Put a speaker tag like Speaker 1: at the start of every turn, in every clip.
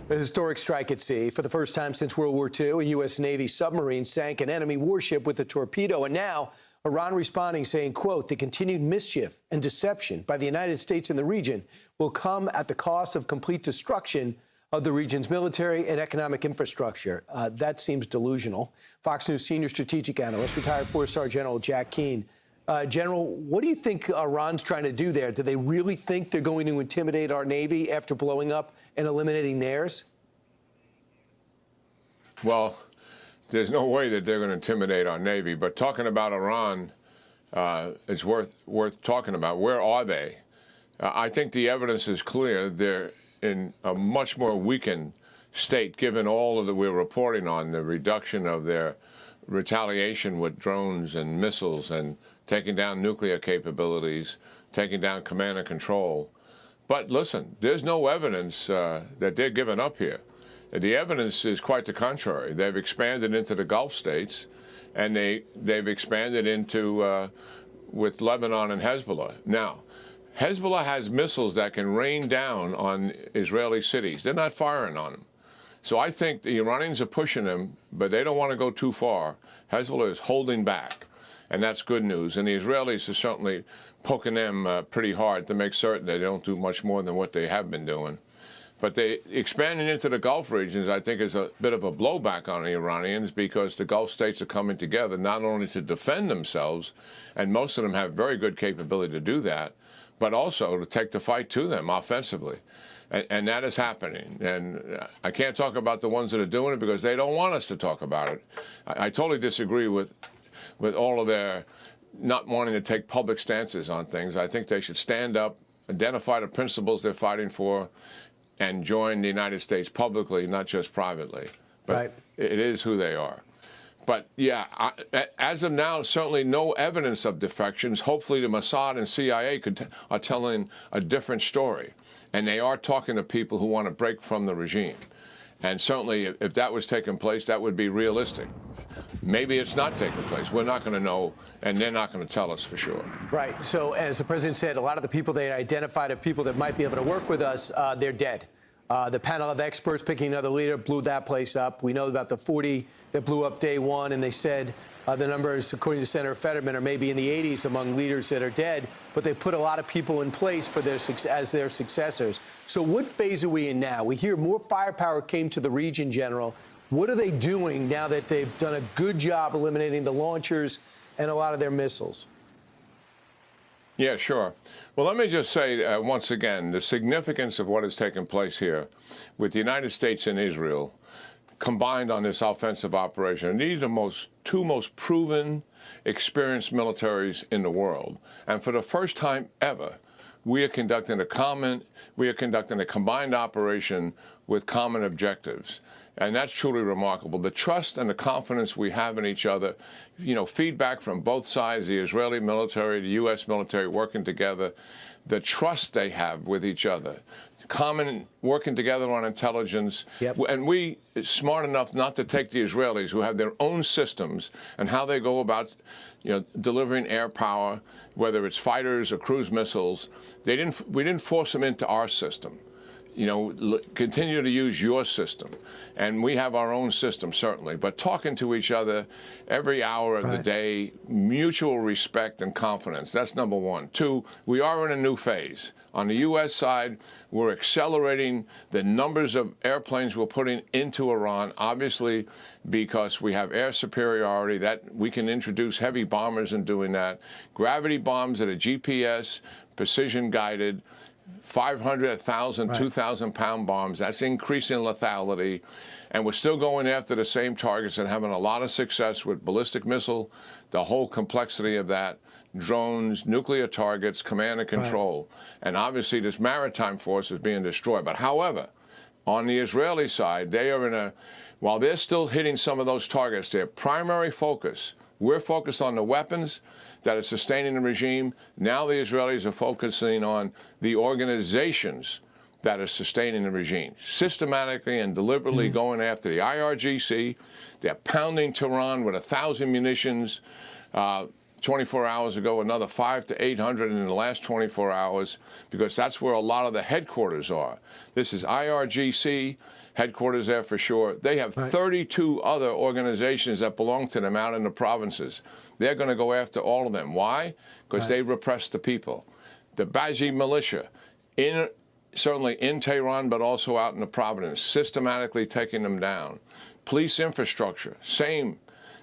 Speaker 1: A historic strike at sea. For the first time since World War II, a U.S. Navy submarine sank an enemy warship with a torpedo. And now, Iran responding, saying, quote, the continued mischief and deception by the United States in the region will come at the cost of complete destruction of the region's military and economic infrastructure. That seems delusional. Fox News senior strategic analyst, retired four-star General Jack Keane. General, what do you think Iran's trying to do there? Do they really think they're going to intimidate our Navy after blowing up and eliminating theirs?
Speaker 2: Well, there's no way that they're going to intimidate our Navy. But talking about Iran, it's worth talking about. Where are they? I think the evidence is clear. They're in a much more weakened state, given all of that we're reporting on, the reduction of their retaliation with drones and missiles and taking down nuclear capabilities, taking down command and control. But listen, there's no evidence that they're giving up here. The evidence is quite the contrary. They've expanded into the Gulf states, and they've expanded into with Lebanon and Hezbollah. Now, Hezbollah has missiles that can rain down on Israeli cities. They're not firing on them. So I think the Iranians are pushing them, but they don't want to go too far. Hezbollah is holding back, and that's good news. And the Israelis are certainly poking them pretty hard to make certain they don't do much more than what they have been doing. But they expanding into the Gulf regions, I think, is a bit of a blowback on the Iranians, because the Gulf states are coming together not only to defend themselves, and most of them have very good capability to do that, but also to take the fight to them offensively. And that is happening. And I can't talk about the ones that are doing it because they don't want us to talk about it. I totally disagree with all of their not wanting to take public stances on things. I think they should stand up, identify the principles they're fighting for, and join the United States publicly, not just privately. But right. It is who they are. But, yeah, as of now, certainly no evidence of defections. Hopefully the Mossad and CIA are telling a different story. And they are talking to people who want to break from the regime. And certainly if that was taking place, that would be realistic. Maybe it's not taking place. We're not going to know, and they're not going to tell us for sure. Right.
Speaker 1: So as the president said, a lot of the people they identified of people that might be able to work with us, they're dead. The panel of experts picking another leader blew that place up. We know about the 40 that blew up day one, and they said the numbers, according to Senator Fetterman, are maybe in the 80s among leaders that are dead, but they put a lot of people in place for as their successors. So what phase are we in now? We hear more firepower came to the region, General. What are they doing now that they've done a good job eliminating the launchers and a lot of their missiles?
Speaker 2: Yeah, sure. Well, let me just say once again, the significance of what has taken place here with the United States and Israel combined on this offensive operation. And these are the two most proven, experienced militaries in the world. And for the first time ever, we are conducting a combined operation with common objectives. And that's truly remarkable. The trust and the confidence we have in each other, feedback from both sides, the Israeli military, the U.S. military working together, the trust they have with each other, common working together on intelligence. Yep. And we smart enough not to take the Israelis, who have their own systems and how they go about delivering air power, whether it's fighters or cruise missiles. We didn't force them into our system. Continue to use your system. And we have our own system, certainly. But talking to each other every hour of the day, mutual respect and confidence. That's number one. Two, we are in a new phase. On the U.S. side, we're accelerating the numbers of airplanes we're putting into Iran, obviously because we have air superiority, that we can introduce heavy bombers in doing that. Gravity bombs that are GPS, precision-guided, 500, 1,000, 2,000-pound bombs. That's increasing lethality. And we're still going after the same targets and having a lot of success with ballistic missile, the whole complexity of that, drones, nuclear targets, command and control. And obviously this maritime force is being destroyed. But however, on the Israeli side, they are while they're still hitting some of those targets, their primary focus, we're focused on the weapons that are sustaining the regime. Now the Israelis are focusing on the organizations that are sustaining the regime, systematically and deliberately going after the IRGC. They're pounding Tehran with 1,000 munitions. 24 hours ago, another 500 to 800 in the last 24 hours, because that's where a lot of the headquarters are. This is IRGC, headquarters there for sure. They have 32 other organizations that belong to them out in the provinces. They're going to go after all of them. Why? Because they repress the people. The Baji militia, certainly in Tehran, but also out in the province, systematically taking them down. Police infrastructure, same,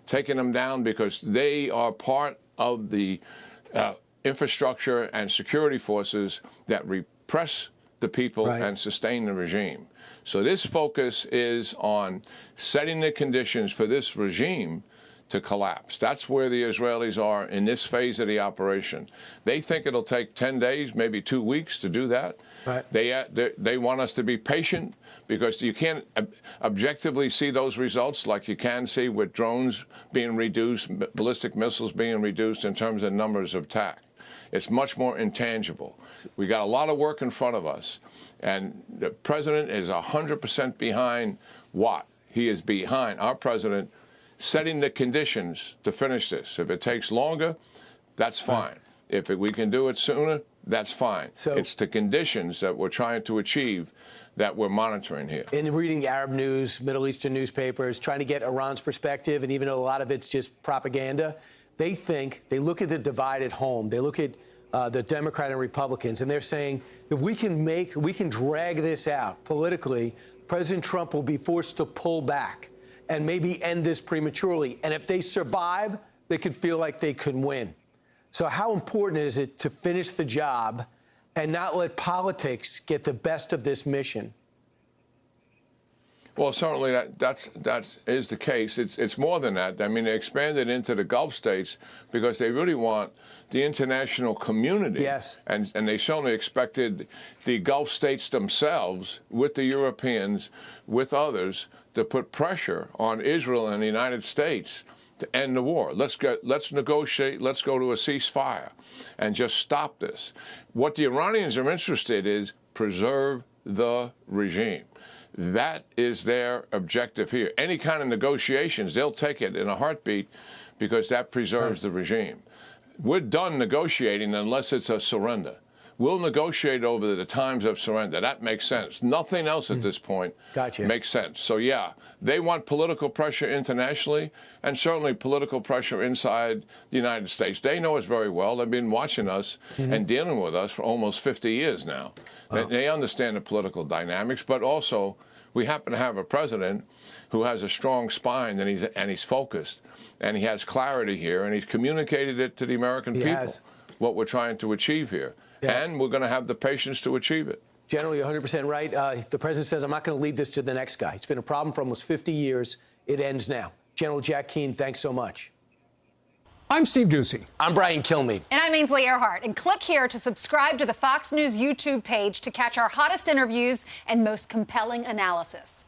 Speaker 2: taking them down because they are part of the infrastructure and security forces that repress the people and sustain the regime. So this focus is on setting the conditions for this regime to collapse. That's where the Israelis are in this phase of the operation. They think it'll take 10 days, maybe 2 weeks to do that. They want us to be patient because you can't objectively see those results like you can see with drones being reduced, ballistic missiles being reduced in terms of numbers of attack. It's much more intangible. We got a lot of work in front of us, and the president is 100% behind what? He is behind our president setting the conditions to finish this. If it takes longer, that's fine. If we can do it sooner, that's fine. So it's the conditions that we're trying to achieve that we're monitoring here.
Speaker 1: In reading Arab news, Middle Eastern newspapers, trying to get Iran's perspective, and even though a lot of it's just propaganda, they look at the divide at home. They look at the Democrat and Republicans, and they're saying if we can drag this out politically, President Trump will be forced to pull back and maybe end this prematurely. And if they survive, they could feel like they could win. So how important is it to finish the job and not let politics get the best of this mission?
Speaker 2: Well, certainly that is the case. It's more than that. I mean, they expanded into the Gulf states because they really want the international community.
Speaker 1: Yes.
Speaker 2: And they certainly expected the Gulf states themselves, with the Europeans, with others, to put pressure on Israel and the United States to end the war. Let's negotiate. Let's go to a ceasefire and just stop this. What the Iranians are interested in is preserve the regime. That is their objective here. Any kind of negotiations, they'll take it in a heartbeat because that preserves the regime. We're done negotiating unless it's a surrender. We'll negotiate over the times of surrender. That makes sense. Nothing else at this point makes sense. So, yeah, they want political pressure internationally and certainly political pressure inside the United States. They know us very well. They've been watching us and dealing with us for almost 50 years now. They understand the political dynamics, but also we happen to have a president who has a strong spine and he's focused and he has clarity here and he's communicated it to the American people, what we're trying to achieve here. And we're going to have the patience to achieve it.
Speaker 1: General, you're 100% right. The president says, I'm not going to leave this to the next guy. It's been a problem for almost 50 years. It ends now. General Jack Keane, thanks so much.
Speaker 3: I'm Steve Doocy.
Speaker 1: I'm Brian Kilmeade.
Speaker 4: And I'm Ainsley Earhart. And click here to subscribe to the Fox News YouTube page to catch our hottest interviews and most compelling analysis.